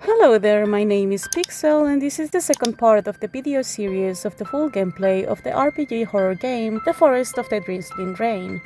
Hello there, my name is Pixel and this is the second part of the video series of the full gameplay of the RPG horror game The Forest of the Drizzling Rain.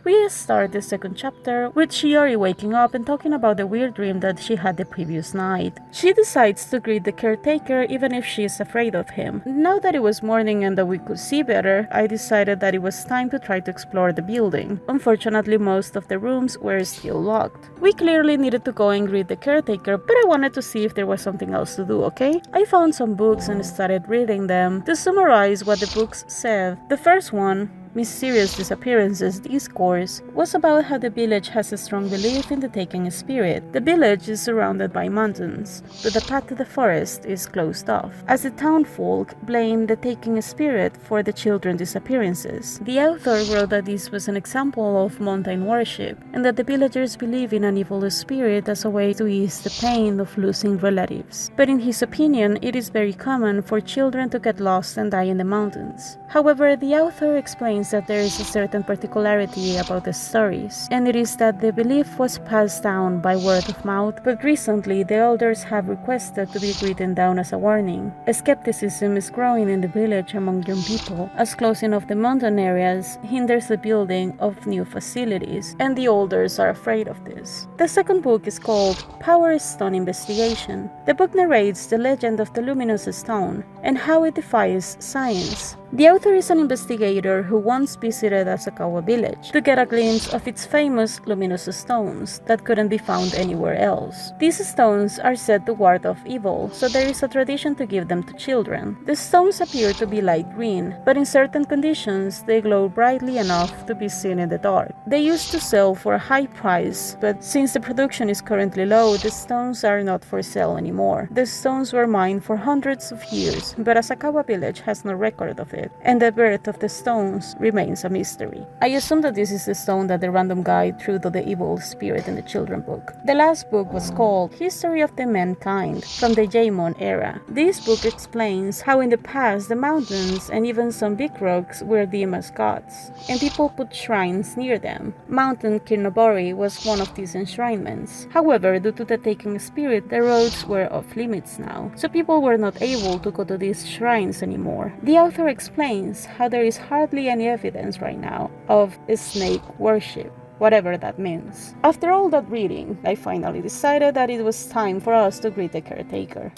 We start the second chapter with Shiori waking up and talking about the weird dream that she had the previous night. She decides to greet the caretaker even if she is afraid of him. Now that it was morning and that we could see better, I decided that it was time to try to explore the building. Unfortunately, most of the rooms were still locked. We clearly needed to go and greet the caretaker, but I wanted to see if there was something else to do, okay? I found some books and started reading them. To summarize what the books said, the first one, Mysterious Disappearances Discourse, was about how the village has a strong belief in the taking spirit. The village is surrounded by mountains, but the path to the forest is closed off, as the townfolk blame the taking spirit for the children's disappearances. The author wrote that this was an example of mountain worship, and that the villagers believe in an evil spirit as a way to ease the pain of losing relatives. But in his opinion, it is very common for children to get lost and die in the mountains. However, the author explains that there is a certain particularity about the stories, and it is that the belief was passed down by word of mouth, but recently the elders have requested to be written down as a warning. Skepticism is growing in the village among young people, as closing off the mountain areas hinders the building of new facilities, and the elders are afraid of this. The second book is called Power Stone Investigation. The book narrates the legend of the luminous stone and how it defies science. The author is an investigator who once visited Asakawa village to get a glimpse of its famous luminous stones that couldn't be found anywhere else. These stones are said to ward off evil, so there is a tradition to give them to children. The stones appear to be light green, but in certain conditions they glow brightly enough to be seen in the dark. They used to sell for a high price, but since the production is currently low, the stones are not for sale anymore. The stones were mined for hundreds of years, but Asakawa village has no record of it, and the birth of the stones remains a mystery. I assume that this is the stone that the random guy threw to the evil spirit in the children's book. The last book was called History of the Mankind from the Jaemon era. This book explains how in the past the mountains and even some big rocks were deemed as gods, and people put shrines near them. Mountain Kirnobori was one of these enshrinements. However, due to the taking spirit, the roads were off limits now, so people were not able to go to these shrines anymore. The author explains how there is hardly any evidence right now of snake worship, whatever that means. After all that reading, I finally decided that it was time for us to greet the caretaker.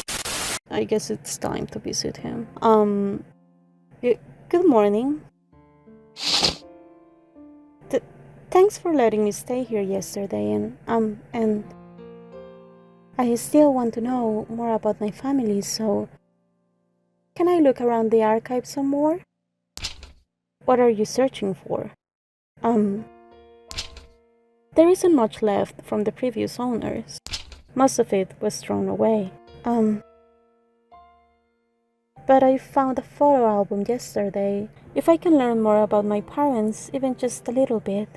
I guess it's time to visit him. Good morning. Thanks for letting me stay here yesterday, and I still want to know more about my family, so can I look around the archive some more? What are you searching for? There isn't much left from the previous owners. Most of it was thrown away. But I found a photo album yesterday. If I can learn more about my parents, even just a little bit. ...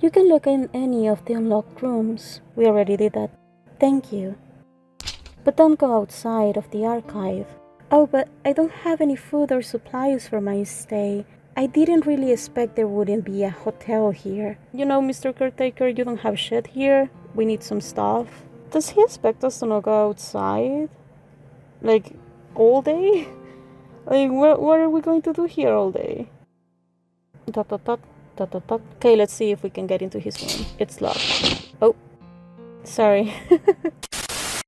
You can look in any of the unlocked rooms. We already did that. Thank you. But don't go outside of the archive. Oh, but I don't have any food or supplies for my stay. I didn't really expect there wouldn't be a hotel here. You know, Mr. Caretaker, you don't have shit here. We need some stuff. Does he expect us to not go outside? Like, all day? Like, what are we going to do here all day? ... Okay, let's see if we can get into his room. It's locked. Oh, sorry.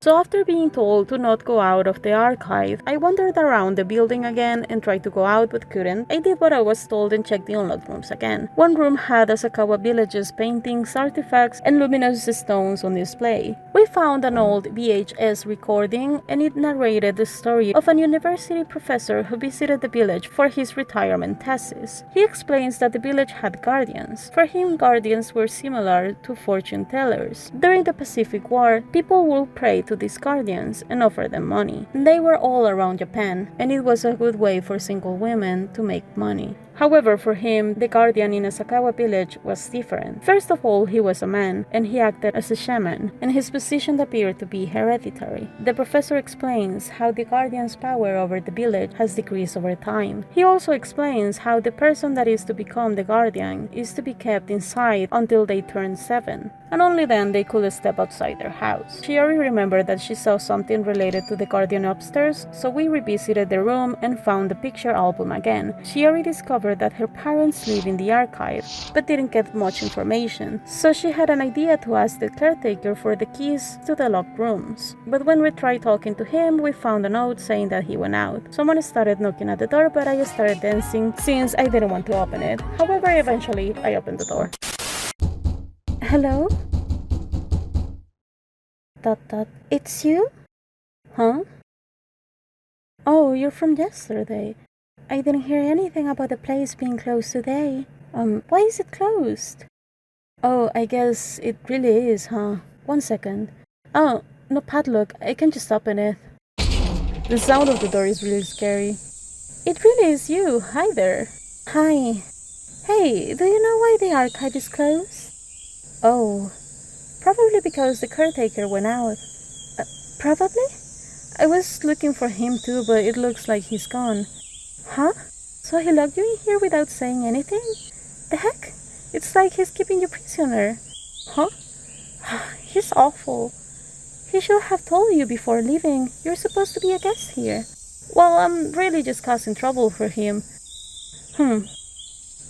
So after being told to not go out of the archive, I wandered around the building again and tried to go out but couldn't. I did what I was told and checked the unlocked rooms again. One room had Asakawa village's paintings, artifacts, and luminous stones on display. We found an old VHS recording, and it narrated the story of a university professor who visited the village for his retirement thesis. He explains that the village had guardians. For him, guardians were similar to fortune tellers. During the Pacific War, people would pray to these guardians and offer them money. They were all around Japan, and it was a good way for single women to make money. However, for him, the guardian in Asakawa village was different. First of all, he was a man, and he acted as a shaman, and his position appeared to be hereditary. The professor explains how the guardian's power over the village has decreased over time. He also explains how the person that is to become the guardian is to be kept inside until they turn 7, and only then they could step outside their house. Shiori remembered that she saw something related to the guardian upstairs, so we revisited the room and found the picture album again. Shiori discovered that her parents live in the archive, but didn't get much information, so she had an idea to ask the caretaker for the keys to the locked rooms. But when we tried talking to him, we found a note saying that he went out. Someone started knocking at the door, but I started dancing since I didn't want to open it. However, eventually I opened the door. Hello? It's you? Huh? Oh, you're from yesterday. I didn't hear anything about the place being closed today. Why is it closed? Oh, I guess it really is, huh? 1 second. Oh, no padlock. I can just open it. The sound of the door is really scary. It really is you. Hi there. Hi. Hey, do you know why the archive is closed? Oh, probably because the caretaker went out. Probably? I was looking for him too, but it looks like he's gone. Huh? So he locked you in here without saying anything? The heck? It's like he's keeping you prisoner. Huh? He's awful. He should have told you before leaving. You're supposed to be a guest here. Well, I'm really just causing trouble for him.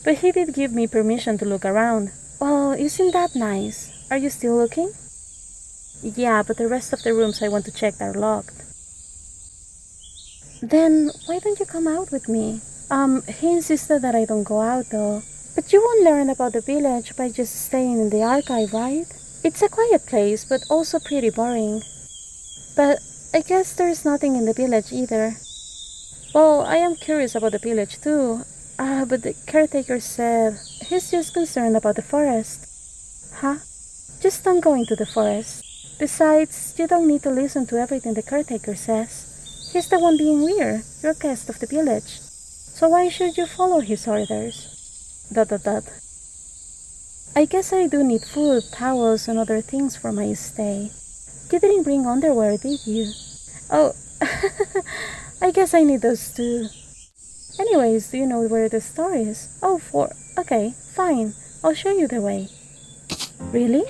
But he did give me permission to look around. Well, isn't that nice? Are you still looking? Yeah, but the rest of the rooms I want to check are locked. Then, why don't you come out with me? He insisted that I don't go out though. But you won't learn about the village by just staying in the archive, right? It's a quiet place, but also pretty boring. But I guess there's nothing in the village either. Well, I am curious about the village too. But the caretaker said he's just concerned about the forest. Huh? Just don't go into the forest. Besides, you don't need to listen to everything the caretaker says. He's the one being weird. You're a guest of the village. So why should you follow his orders? ... I guess I do need food, towels, and other things for my stay. You didn't bring underwear, did you? Oh, I guess I need those too. Anyways, do you know where the store is? Oh, okay, fine. I'll show you the way. Really?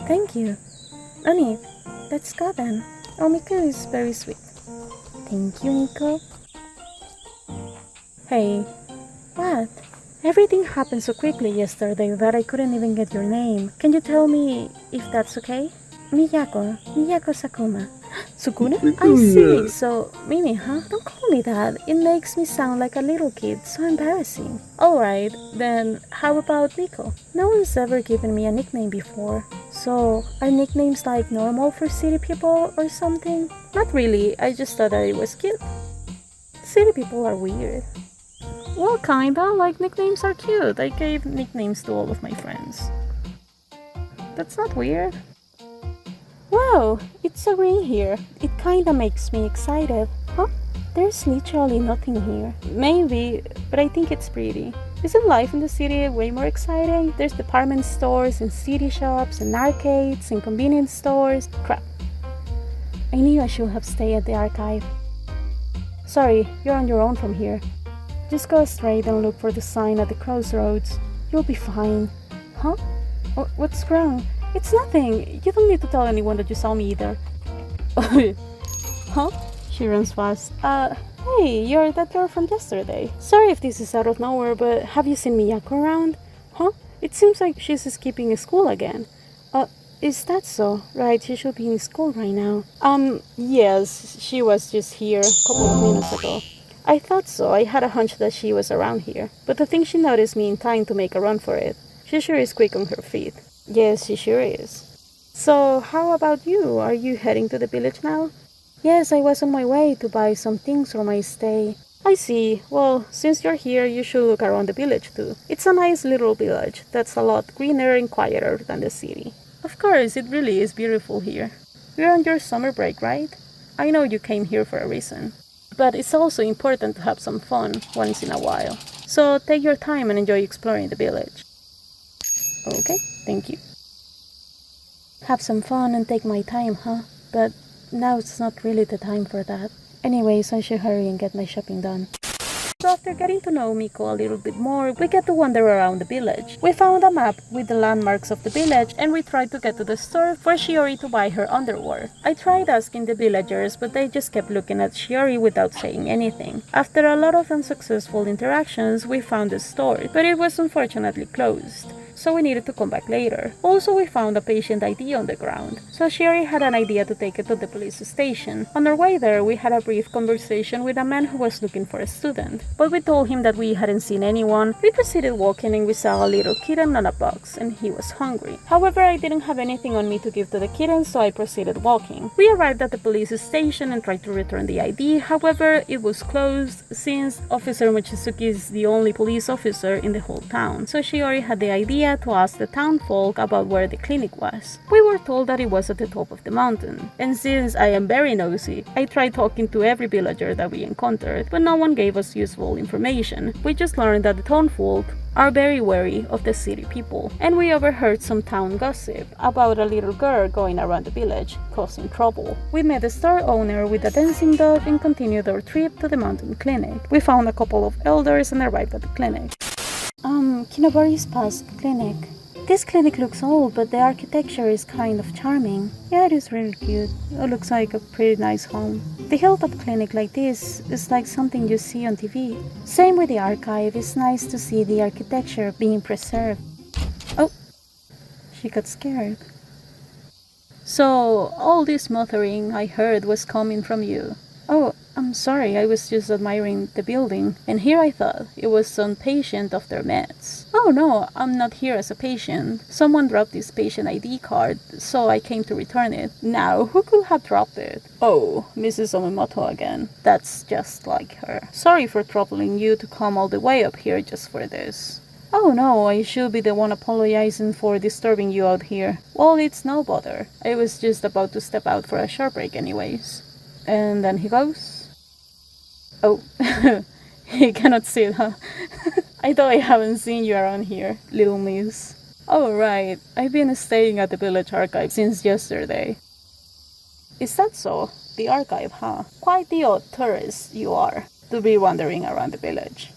Thank you. No need. Let's go then. Oh, Miko is very sweet. Thank you, Miko. Hey. What? Everything happened so quickly yesterday that I couldn't even get your name. Can you tell me if that's okay? Miyako Sakuma. Sukuna? I see. So, Mimi, huh? Don't call me that. It makes me sound like a little kid. So embarrassing. Alright, then how about Miko? No one's ever given me a nickname before. So, are nicknames like normal for city people or something? Not really. I just thought that it was cute. City people are weird. Well, kinda. Like, nicknames are cute. I gave nicknames to all of my friends. That's not weird. Wow, it's so green here. It kinda makes me excited. Huh? There's literally nothing here. Maybe, but I think it's pretty. Isn't life in the city way more exciting? There's department stores and city shops and arcades and convenience stores. Crap. I knew I should have stayed at the archive. Sorry, you're on your own from here. Just go straight and look for the sign at the crossroads. You'll be fine. Huh? What's wrong? It's nothing. You don't need to tell anyone that you saw me either. Huh? She runs fast. Hey, you're that girl from yesterday. Sorry if this is out of nowhere, but have you seen Miyako around? Huh? It seems like she's skipping school again. Is that so? Right, she should be in school right now. Yes, she was just here a couple of minutes ago. I thought so. I had a hunch that she was around here. But I think she noticed me in time to make a run for it. She sure is quick on her feet. Yes, she sure is. So, how about you? Are you heading to the village now? Yes, I was on my way to buy some things for my stay. I see. Well, since you're here, you should look around the village too. It's a nice little village that's a lot greener and quieter than the city. Of course, it really is beautiful here. You're on your summer break, right? I know you came here for a reason. But it's also important to have some fun once in a while. So take your time and enjoy exploring the village. Okay, thank you. Have some fun and take my time, huh? But now it's not really the time for that. Anyways, I should hurry and get my shopping done. So after getting to know Miko a little bit more, we get to wander around the village. We found a map with the landmarks of the village and we tried to get to the store for Shiori to buy her underwear. I tried asking the villagers, but they just kept looking at Shiori without saying anything. After a lot of unsuccessful interactions, we found the store, but it was unfortunately closed. So we needed to come back later. Also, we found a patient ID on the ground, so Shiori had an idea to take it to the police station. On our way there, we had a brief conversation with a man who was looking for a student, but we told him that we hadn't seen anyone. We proceeded walking and we saw a little kitten on a box, and he was hungry. However, I didn't have anything on me to give to the kitten, so I proceeded walking. We arrived at the police station and tried to return the ID, however, it was closed since Officer Mochizuki is the only police officer in the whole town, so Shiori had the idea to ask the townfolk about where the clinic was. We were told that it was at the top of the mountain, and since I am very nosy, I tried talking to every villager that we encountered, but no one gave us useful information. We just learned that the townfolk are very wary of the city people, and we overheard some town gossip about a little girl going around the village, causing trouble. We met the store owner with a dancing dog and continued our trip to the mountain clinic. We found a couple of elders and arrived at the clinic. Kinobari's past clinic. This clinic looks old, but the architecture is kind of charming. Yeah, it is really cute. It looks like a pretty nice home. The hilltop clinic like this is like something you see on TV. Same with the archive, it's nice to see the architecture being preserved. Oh, she got scared. So, all this muttering I heard was coming from you. Oh, I'm sorry, I was just admiring the building, and here I thought it was some patient of their meds. Oh no, I'm not here as a patient. Someone dropped this patient ID card, so I came to return it. Now, who could have dropped it? Oh, Mrs. Omemoto again. That's just like her. Sorry for troubling you to come all the way up here just for this. Oh no, I should be the one apologizing for disturbing you out here. Well, it's no bother. I was just about to step out for a short break anyways. And then he goes. Oh, he cannot see it, huh? I thought I haven't seen you around here, little miss. Oh right, I've been staying at the village archive since yesterday. Is that so? The archive, huh? Quite the odd tourist you are, to be wandering around the village.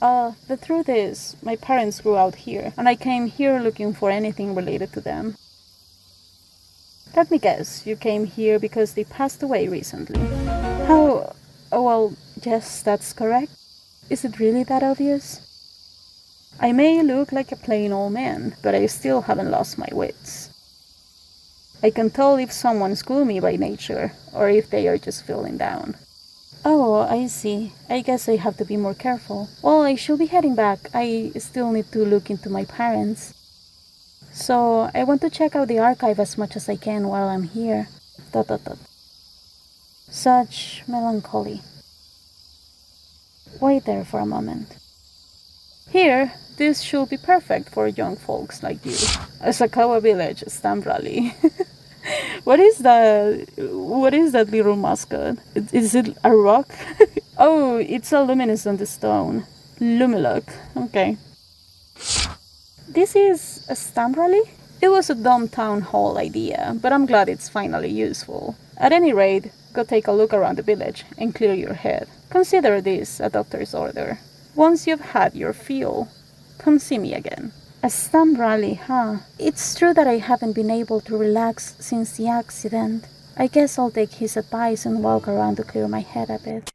The truth is, my parents grew out here, and I came here looking for anything related to them. Let me guess, you came here because they passed away recently. How? Oh, well, yes, that's correct. Is it really that obvious? I may look like a plain old man, but I still haven't lost my wits. I can tell if someone's gloomy by nature, or if they are just feeling down. Oh, I see. I guess I have to be more careful. Well, I should be heading back. I still need to look into my parents. So, I want to check out the archive as much as I can while I'm here. ... Such melancholy. Wait there for a moment. Here, this should be perfect for young folks like you. Asakawa Village Stamp Rally. What is that little mascot? Is it a rock? Oh, it's a luminescent stone. Lumiluck. Okay. This is a stamp rally? It was a dumb town hall idea, but I'm glad it's finally useful. At any rate, go take a look around the village and clear your head. Consider this a doctor's order. Once you've had your fill, come see me again. A stamp rally, huh? It's true that I haven't been able to relax since the accident. I guess I'll take his advice and walk around to clear my head a bit.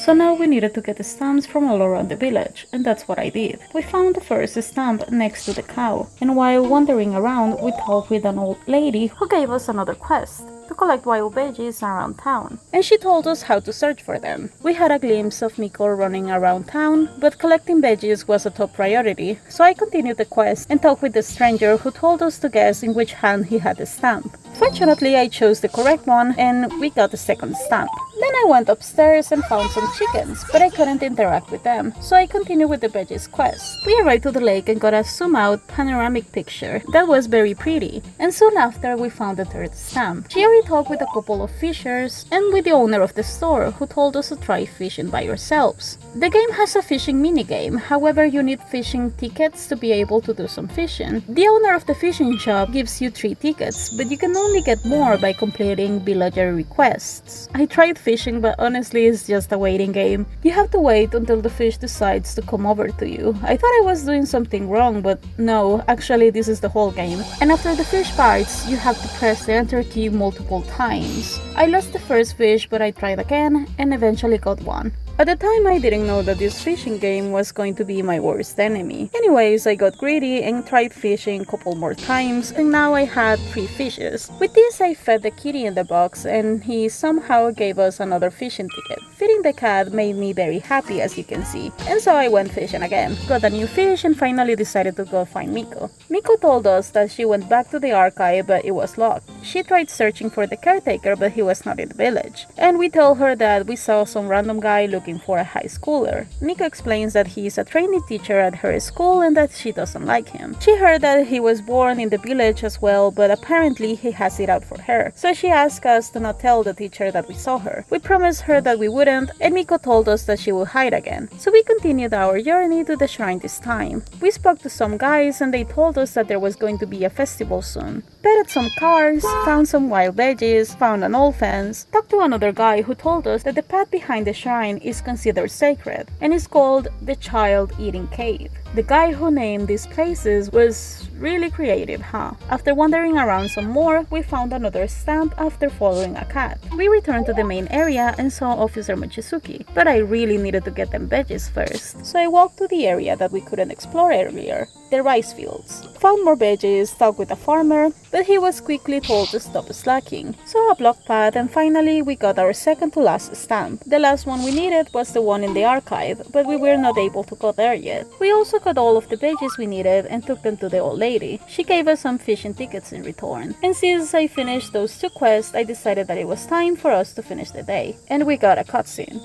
So now we needed to get the stamps from all around the village, and that's what I did. We found the first stamp next to the cow, and while wandering around we talked with an old lady who gave us another quest, to collect wild veggies around town, and she told us how to search for them. We had a glimpse of Miko running around town, but collecting veggies was a top priority, so I continued the quest and talked with the stranger who told us to guess in which hand he had the stamp. Fortunately, I chose the correct one and we got the second stamp. Then I went upstairs and found some chickens, but I couldn't interact with them, so I continued with the veggies quest. We arrived to the lake and got a zoom-out panoramic picture that was very pretty, and soon after we found the third stamp. She already talked with a couple of fishers and with the owner of the store, who told us to try fishing by yourselves. The game has a fishing minigame, however you need fishing tickets to be able to do some fishing. The owner of the fishing shop gives you 3 tickets, but you can only get more by completing villager requests. I tried fishing, but honestly it's just a waiting game. You have to wait until the fish decides to come over to you. I thought I was doing something wrong, but no, actually this is the whole game. And after the fish bites, you have to press the enter key multiple times. I lost the first fish, but I tried again and eventually got one. At the time, I didn't know that this fishing game was going to be my worst enemy. Anyways, I got greedy and tried fishing a couple more times, and now I had 3 fishes. With this, I fed the kitty in the box, and he somehow gave us another fishing ticket. Feeding the cat made me very happy, as you can see, and so I went fishing again. Got a new fish and finally decided to go find Miko. Miko told us that she went back to the archive, but it was locked. She tried searching for the caretaker, but he was not in the village. And we told her that we saw some random guy looking for a high schooler. Miko explains that he is a trainee teacher at her school and that she doesn't like him. She heard that he was born in the village as well, but apparently he has it out for her. So she asked us to not tell the teacher that we saw her. We promised her that we wouldn't, and Miko told us that she would hide again. So we continued our journey to the shrine this time. We spoke to some guys and they told us that there was going to be a festival soon. Petted some cars, found some wild veggies, found an old fence, talked to another guy who told us that the path behind the shrine is considered sacred and is called the Child Eating Cave. The guy who named these places was really creative, huh? After wandering around some more, we found another stamp after following a cat. We returned to the main area and saw Officer Mochizuki, but I really needed to get them veggies first. So I walked to the area that we couldn't explore earlier, the rice fields. Found more veggies, talked with a farmer, but he was quickly told to stop slacking. Saw a block path and finally we got our second to last stamp. The last one we needed was the one in the archive, but we were not able to go there yet. We also got all of the veggies we needed and took them to the old lady. She gave us some fishing tickets in return. And since I finished those 2 quests, I decided that it was time for us to finish the day. And we got a cutscene.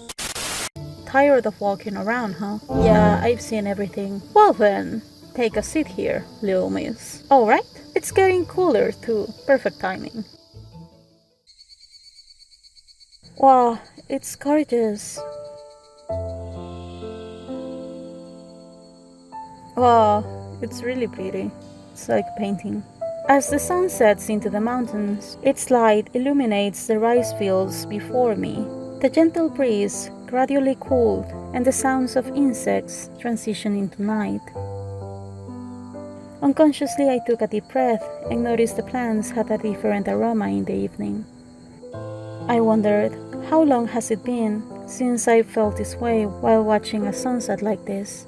Tired of walking around, huh? Yeah, I've seen everything. Well then, take a seat here, little miss. Alright, it's getting cooler too. Perfect timing. Wow, it's gorgeous. Wow, it's really pretty. It's like painting. As the sun sets into the mountains, its light illuminates the rice fields before me. The gentle breeze gradually cooled, and the sounds of insects transition into night. Unconsciously, I took a deep breath and noticed the plants had a different aroma in the evening. I wondered, how long has it been since I felt this way while watching a sunset like this?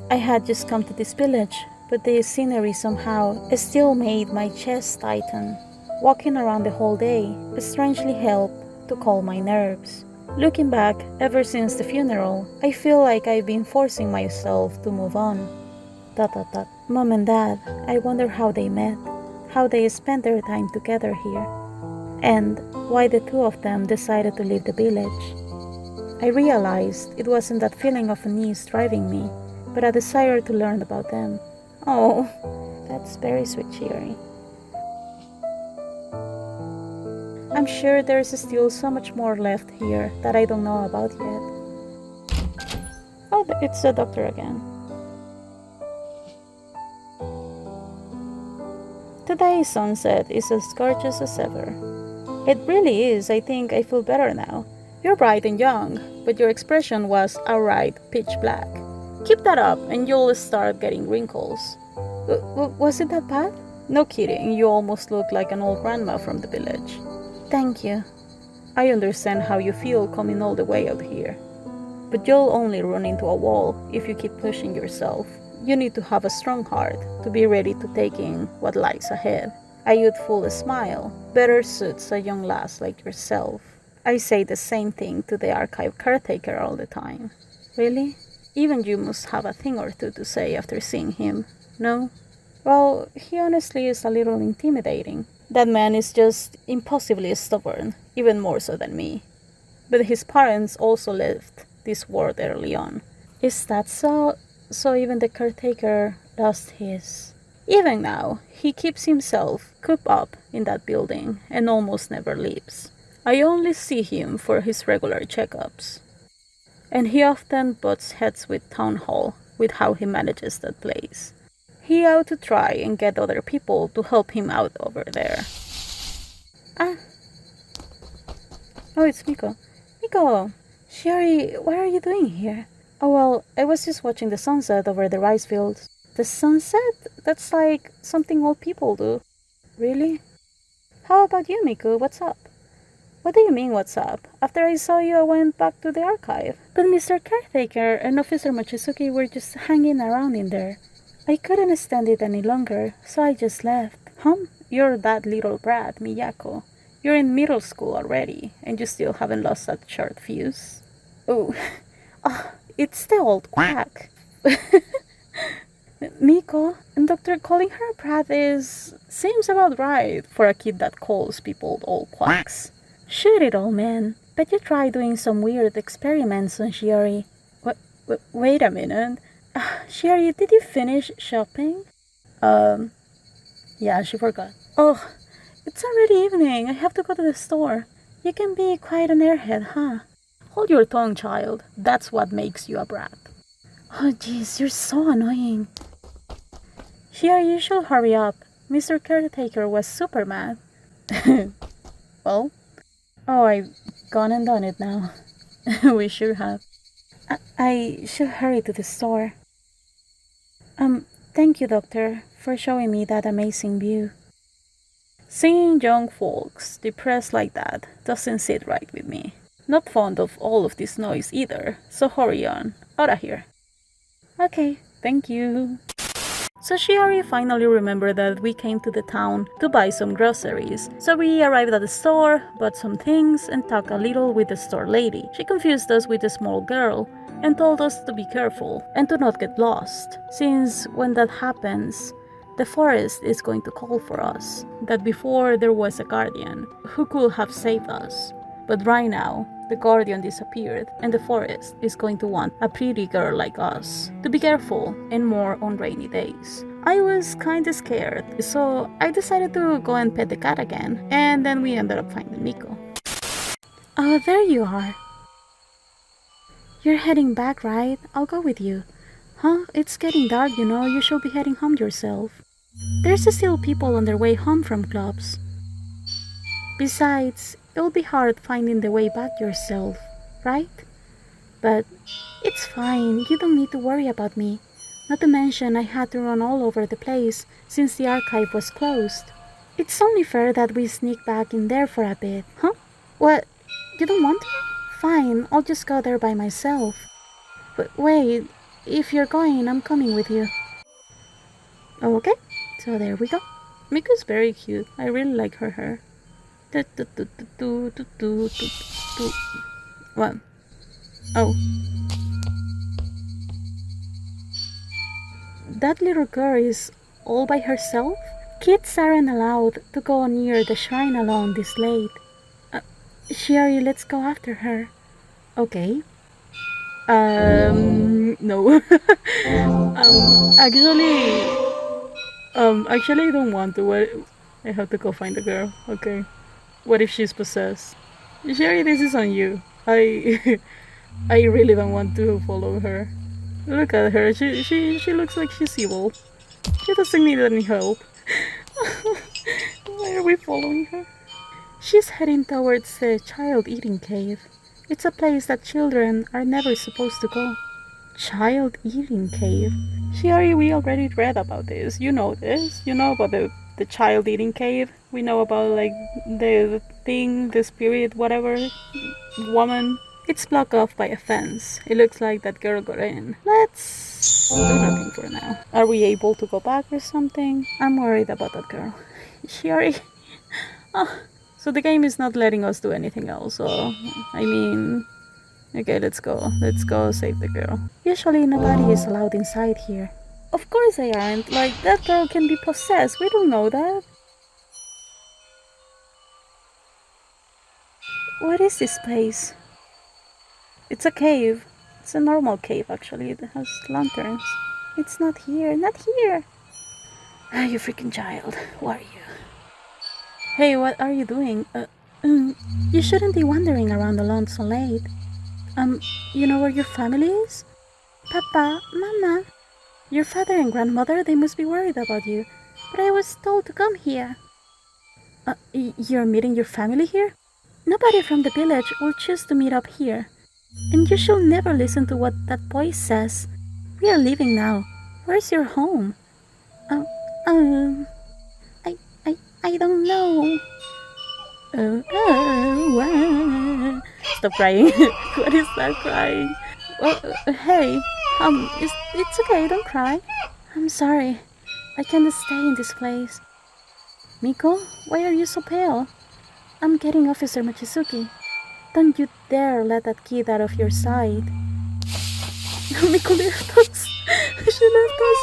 I had just come to this village, but the scenery somehow still made my chest tighten. Walking around the whole day strangely helped to calm my nerves. Looking back, ever since the funeral, I feel like I've been forcing myself to move on. Mom and Dad, I wonder how they met, how they spent their time together here, and why the 2 of them decided to leave the village. I realized it wasn't that feeling of unease driving me, but a desire to learn about them. Oh, that's very sweet, Cheery. I'm sure there's still so much more left here that I don't know about yet. Oh, it's the doctor again. Today's sunset is as gorgeous as ever. It really is. I think I feel better now. You're bright and young, but your expression was outright pitch black. Keep that up and you'll start getting wrinkles. Was it that bad? No kidding, you almost look like an old grandma from the village. Thank you. I understand how you feel coming all the way out here. But you'll only run into a wall if you keep pushing yourself. You need to have a strong heart to be ready to take in what lies ahead. A youthful smile better suits a young lass like yourself. I say the same thing to the archive caretaker all the time. Really? Even you must have a thing or two to say after seeing him, no? Well, he honestly is a little intimidating. That man is just impossibly stubborn, even more so than me. But his parents also left this world early on. Is that so? So even the caretaker lost his. Even now, he keeps himself cooped up in that building and almost never leaves. I only see him for his regular checkups. And he often butts heads with Town Hall with how he manages that place. He ought to try and get other people to help him out over there. Ah, oh, it's Miko. Miko! Sherry, what are you doing here? Oh, well, I was just watching the sunset over the rice fields. The sunset? That's like something old people do. Really? How about you, Miku? What's up? What do you mean, what's up? After I saw you, I went back to the archive. But Mr. Caretaker and Officer Mochizuki were just hanging around in there. I couldn't stand it any longer, so I just left. You're that little brat, Miyako. You're in middle school already, and you still haven't lost that short fuse. Oh, it's the old quack. Miko, and Doctor, calling her a brat seems about right for a kid that calls people old quacks. Shoot it, old man. Bet you try doing some weird experiments on Shiori. Wait a minute. Shiori, did you finish shopping? Yeah, she forgot. Oh, it's already evening. I have to go to the store. You can be quite an airhead, huh? Hold your tongue, child. That's what makes you a brat. Oh, jeez, you're so annoying. Shiori, you should hurry up. Mr. Caretaker was super mad. Well? Oh, I've gone and done it now. We sure have. I should hurry to the store. Thank you, Doctor, for showing me that amazing view. Seeing young folks depressed like that doesn't sit right with me. Not fond of all of this noise either, so hurry on. Outta here. Okay, thank you. So Shiori finally remembered that we came to the town to buy some groceries. So we arrived at the store, bought some things, and talked a little with the store lady. She confused us with a small girl and told us to be careful and to not get lost, since when that happens, the forest is going to call for us. That before there was a guardian who could have saved us. But right now, the guardian disappeared and the forest is going to want a pretty girl like us to be careful and more on rainy days. I was kinda scared, so I decided to go and pet the cat again, and then we ended up finding Miko. Oh, there you are. You're heading back, right? I'll go with you. Huh? It's getting dark, you know, you should be heading home yourself. There's still people on their way home from clubs. Besides, it'll be hard finding the way back yourself, right? But it's fine, you don't need to worry about me. Not to mention I had to run all over the place since the archive was closed. It's only fair that we sneak back in there for a bit, huh? What? You don't want to? Fine, I'll just go there by myself. But wait, if you're going, I'm coming with you. Okay, so there we go. Miko's very cute. I really like her hair. What? Oh. That little girl is all by herself? Kids aren't allowed to go near the shrine alone this late. Shiori, let's go after her. Okay. No. Actually, I don't want to. I have to go find the girl. Okay. What if she's possessed? Sherry, this is on you. I really don't want to follow her. Look at her. She looks like she's evil. She doesn't need any help. Why are we following her? She's heading towards the child eating cave. It's a place that children are never supposed to go. Child eating cave? Shiori, we already read about this. You know this. You know about the child eating cave. We know about like the thing, the spirit, whatever, woman. It's blocked off by a fence. It looks like that girl got in. Let's do nothing for now. Are we able to go back or something? I'm worried about that girl. Shiori. Oh, so the game is not letting us do anything else. So, I mean, okay, let's go. Let's go save the girl. Usually nobody is allowed inside here. Of course I aren't. Like, that girl can be possessed. We don't know that. What is this place? It's a cave. It's a normal cave, actually. It has lanterns. It's not here. Not here! Ah, you freaking child. Who are you? Hey, what are you doing? You shouldn't be wandering around alone so late. Um, you know where your family is? Papa, Mama. Your father and grandmother, they must be worried about you. But I was told to come here. You're meeting your family here? Nobody from the village will choose to meet up here. And you should never listen to what that boy says. We are leaving now. Where's your home? Um, um, I, I don't know. Stop crying. What is that crying? Well, hey, it's okay, don't cry. I'm sorry. I can't stay in this place. Miko, why are you so pale? I'm getting Officer Mochizuki. Don't you dare let that kid out of your sight. Miko left us. She left us.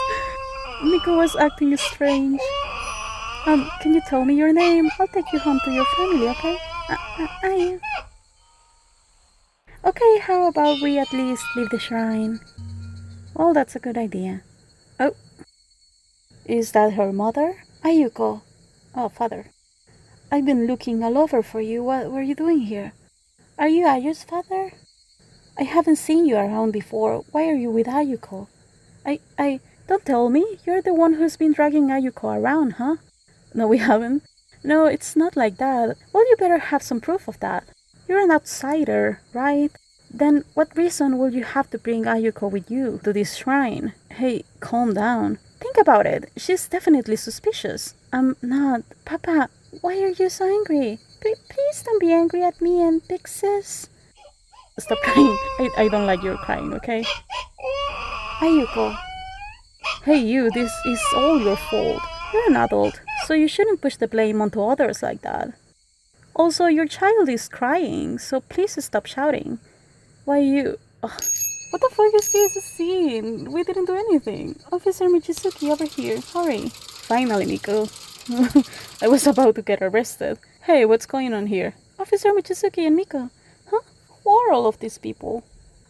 Miko was acting strange. Can you tell me your name? I'll take you home to your family, okay? I... Okay, how about we at least leave the shrine? Well, that's a good idea. Oh, is that her mother? Ayuko. Oh, father. I've been looking all over for you. What were you doing here? Are you Ayu's father? I haven't seen you around before. Why are you with Ayuko? Don't tell me. You're the one who's been dragging Ayuko around, huh? No, we haven't. No, it's not like that. Well, you better have some proof of that. You're an outsider, right? Then what reason will you have to bring Ayuko with you to this shrine? Hey, calm down. Think about it. She's definitely suspicious. I'm not. Papa, why are you so angry? Please don't be angry at me and Big Sis. Stop crying. I don't like your crying, okay? Ayuko. Hey you, this is all your fault. You're an adult, so you shouldn't push the blame onto others like that. Also, your child is crying, so please stop shouting. Why you... Ugh. What the fuck is this scene? We didn't do anything. Officer Michizuki, over here. Hurry. Finally, Miko. I was about to get arrested. Hey, what's going on here? Officer Michizuki and Miko. Huh? Who are all of these people?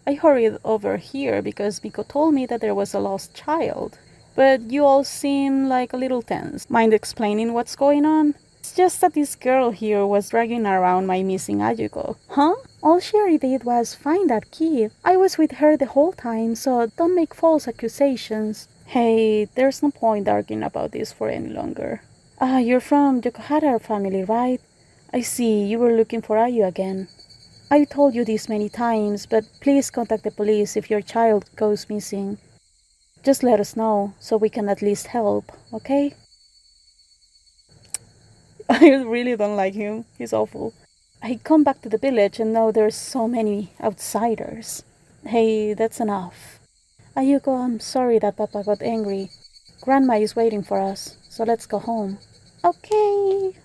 I hurried over here because Miko told me that there was a lost child. But you all seem like a little tense. Mind explaining what's going on? It's just that this girl here was dragging around my missing Ayuko. Huh? All she did was find that kid. I was with her the whole time, so don't make false accusations. Hey, there's no point arguing about this for any longer. You're from Yokohara family, right? I see, you were looking for Ayu again. I've told you this many times, but please contact the police if your child goes missing. Just let us know, so we can at least help, okay? I really don't like him. He's awful. I come back to the village and know there's so many outsiders. Hey, that's enough. Ayuko, I'm sorry that Papa got angry. Grandma is waiting for us, so let's go home. Okay.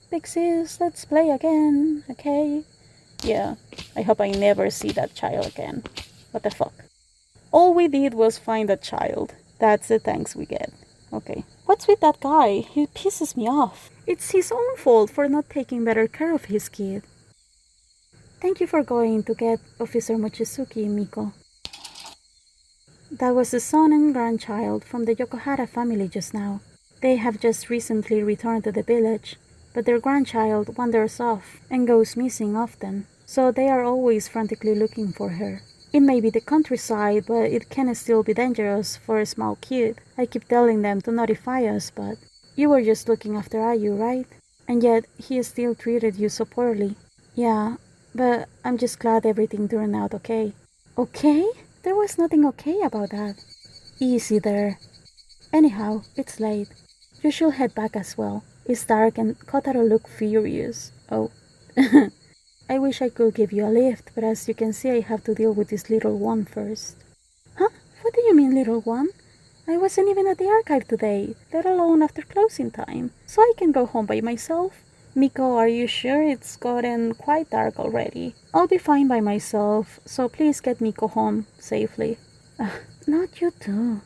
Big sis, let's play again, okay? Yeah, I hope I never see that child again. What the fuck? All we did was find that child. That's the thanks we get. Okay. What's with that guy? He pisses me off. It's his own fault for not taking better care of his kid. Thank you for going to get Officer Mochizuki, Miko. That was the son and grandchild from the Yokohara family just now. They have just recently returned to the village, but their grandchild wanders off and goes missing often, so they are always frantically looking for her. It may be the countryside, but it can still be dangerous for a small kid. I keep telling them to notify us, but you were just looking after Ayu, right? And yet, he still treated you so poorly. Yeah, but I'm just glad everything turned out okay. Okay? There was nothing okay about that. Easy there. Anyhow, it's late. You should head back as well. It's dark and Kotaro looked furious. Oh. I wish I could give you a lift, but as you can see I have to deal with this little one first. Huh? What do you mean, little one? I wasn't even at the archive today, let alone after closing time, so I can go home by myself. Miko, are you sure it's gotten quite dark already? I'll be fine by myself, so please get Miko home safely. Not you too.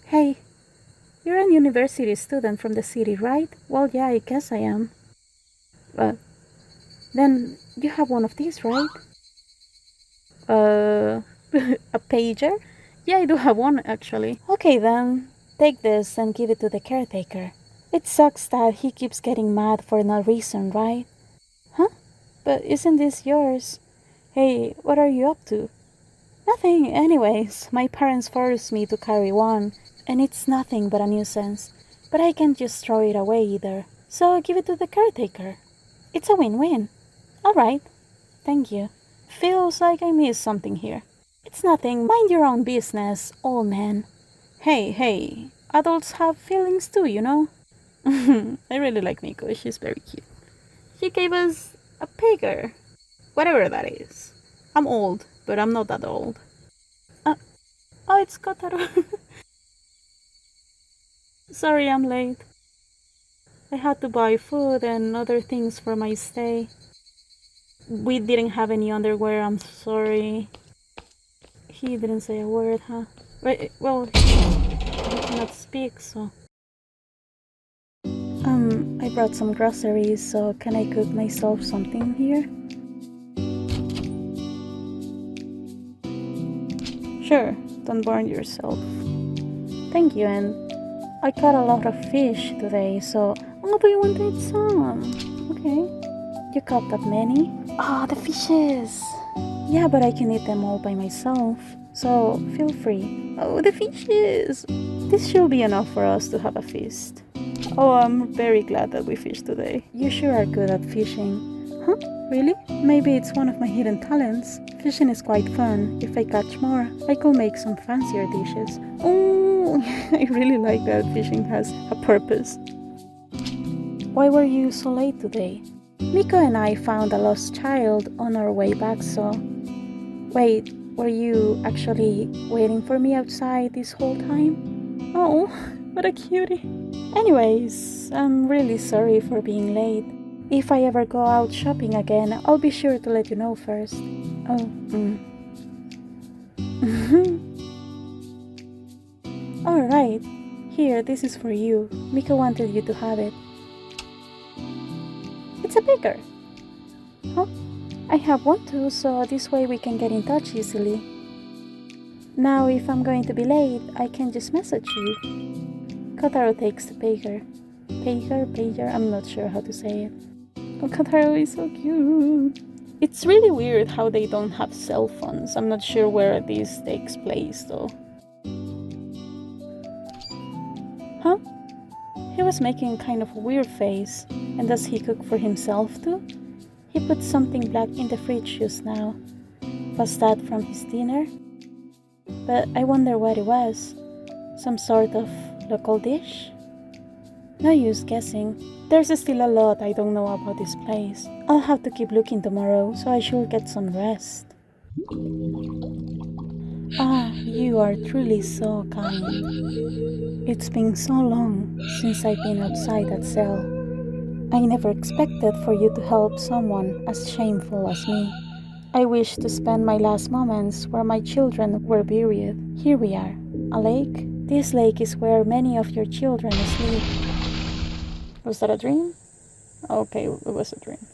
Hey, you're a university student from the city, right? Well, yeah, I guess I am. Uh, then you have one of these, right? Uh, a pager? Yeah, I do have one actually. Okay then, take this and give it to the caretaker. It sucks that he keeps getting mad for no reason, right? Huh? But isn't this yours? Hey, what are you up to? Nothing, anyways. My parents forced me to carry one, and it's nothing but a nuisance. But I can't just throw it away either. So give it to the caretaker. It's a win-win. Alright, thank you. Feels like I missed something here. It's nothing, mind your own business, old man. Hey, adults have feelings too, you know? I really like Miko, she's very cute. She gave us a pager. Whatever that is. I'm old, but I'm not that old. Oh, it's Kotaro. Sorry I'm late. I had to buy food and other things for my stay. We didn't have any underwear, I'm sorry. He didn't say a word, huh? Well, he cannot speak, so... I brought some groceries, so can I cook myself something here? Sure, don't burn yourself. Thank you, and I caught a lot of fish today, so... Oh, do you want to eat some? Okay. You caught that many? Ah, the fishes! Yeah, but I can eat them all by myself, so feel free. Oh, the fishes! This should be enough for us to have a feast. Oh, I'm very glad that we fished today. You sure are good at fishing. Huh? Really? Maybe it's one of my hidden talents. Fishing is quite fun. If I catch more, I could make some fancier dishes. Oh, I really like that fishing has a purpose. Why were you so late today? Miko and I found a lost child on our way back, so... Wait, were you actually waiting for me outside this whole time? Oh, what a cutie. Anyways, I'm really sorry for being late. If I ever go out shopping again, I'll be sure to let you know first. Oh, Alright, here, this is for you. Miko wanted you to have it. It's a bigger. Huh? I have one too, so this way we can get in touch easily. Now, if I'm going to be late, I can just message you. Kotaro takes the pager. Pager, I'm not sure how to say it. Oh, Kotaro is so cute. It's really weird how they don't have cell phones. I'm not sure where this takes place though. Huh? He was making kind of a weird face. And does he cook for himself too? He put something black in the fridge just now. Was that from his dinner? But I wonder what it was. Some sort of local dish? No use guessing. There's still a lot I don't know about this place. I'll have to keep looking tomorrow, so I should get some rest. Ah, you are truly so kind. It's been so long since I've been outside that cell. I never expected for you to help someone as shameful as me. I wish to spend my last moments where my children were buried. Here we are. A lake? This lake is where many of your children sleep. Was that a dream? Okay, it was a dream.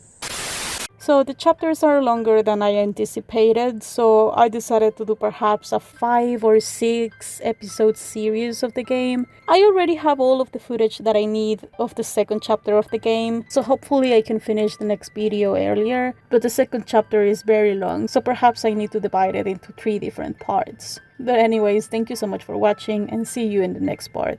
So the chapters are longer than I anticipated, so I decided to do perhaps a 5 or 6 episode series of the game. I already have all of the footage that I need of the second chapter of the game, so hopefully I can finish the next video earlier, but the second chapter is very long, so perhaps I need to divide it into 3 different parts. But anyways, thank you so much for watching and see you in the next part.